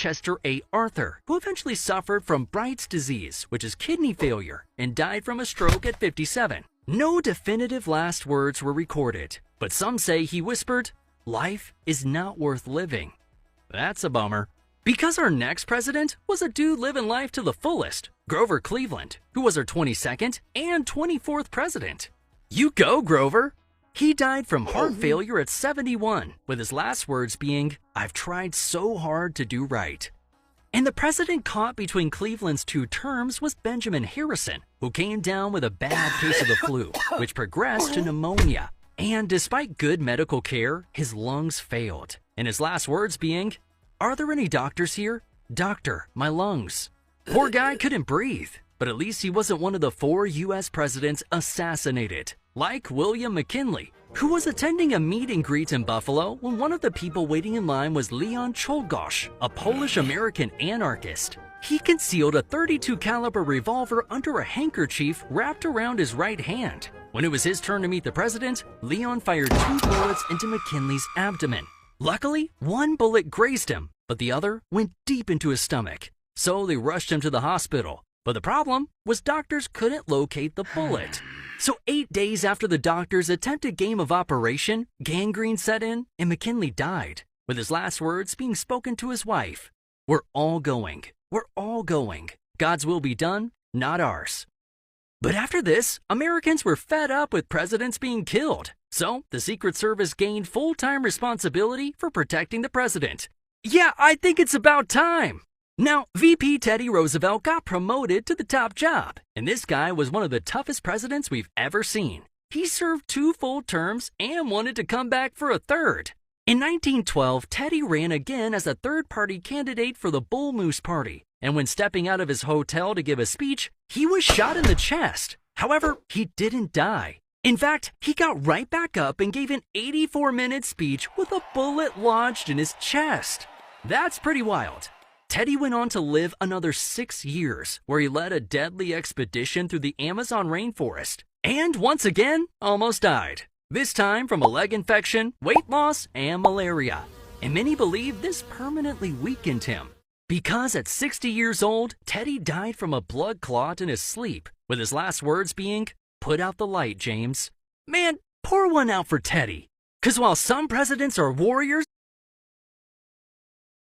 Chester A. Arthur, who eventually suffered from Bright's disease, which is kidney failure, and died from a stroke at 57. No definitive last words were recorded, but some say he whispered, "Life is not worth living." That's a bummer. Because our next president was a dude living life to the fullest, Grover Cleveland, who was our 22nd and 24th president. You go, Grover! He died from heart failure at 71, with his last words being, "I've tried so hard to do right." And the president caught between Cleveland's two terms was Benjamin Harrison, who came down with a bad case of the flu, which progressed to pneumonia. And despite good medical care, his lungs failed, and his last words being, "Are there any doctors here? Doctor, my lungs." Poor guy couldn't breathe, but at least he wasn't one of the 4 U.S. presidents assassinated, like William McKinley, who was attending a meet and greet in Buffalo when one of the people waiting in line was Leon Czolgosz, a Polish-American anarchist. He concealed a .32 caliber revolver under a handkerchief wrapped around his right hand. When it was his turn to meet the president, Leon fired 2 bullets into McKinley's abdomen. Luckily, one bullet grazed him, but the other went deep into his stomach. So they rushed him to the hospital. But the problem was doctors couldn't locate the bullet. So 8 days after the doctors' attempted game of operation, gangrene set in and McKinley died, with his last words being spoken to his wife. "We're all going. We're all going. God's will be done, not ours." But after this, Americans were fed up with presidents being killed. So the Secret Service gained full-time responsibility for protecting the president. Yeah, I think it's about time. Now, VP Teddy Roosevelt got promoted to the top job, and this guy was one of the toughest presidents we've ever seen. He served 2 full terms and wanted to come back for a third. In 1912, Teddy ran again as a third-party candidate for the Bull Moose Party, and when stepping out of his hotel to give a speech, he was shot in the chest. However, he didn't die. In fact, he got right back up and gave an 84-minute speech with a bullet lodged in his chest. That's pretty wild. Teddy went on to live another 6 years, where he led a deadly expedition through the Amazon rainforest, and once again, almost died. This time from a leg infection, weight loss, and malaria. And many believe this permanently weakened him. Because at 60 years old, Teddy died from a blood clot in his sleep, with his last words being, "Put out the light, James." Man, pour one out for Teddy. 'Cause while some presidents are warriors,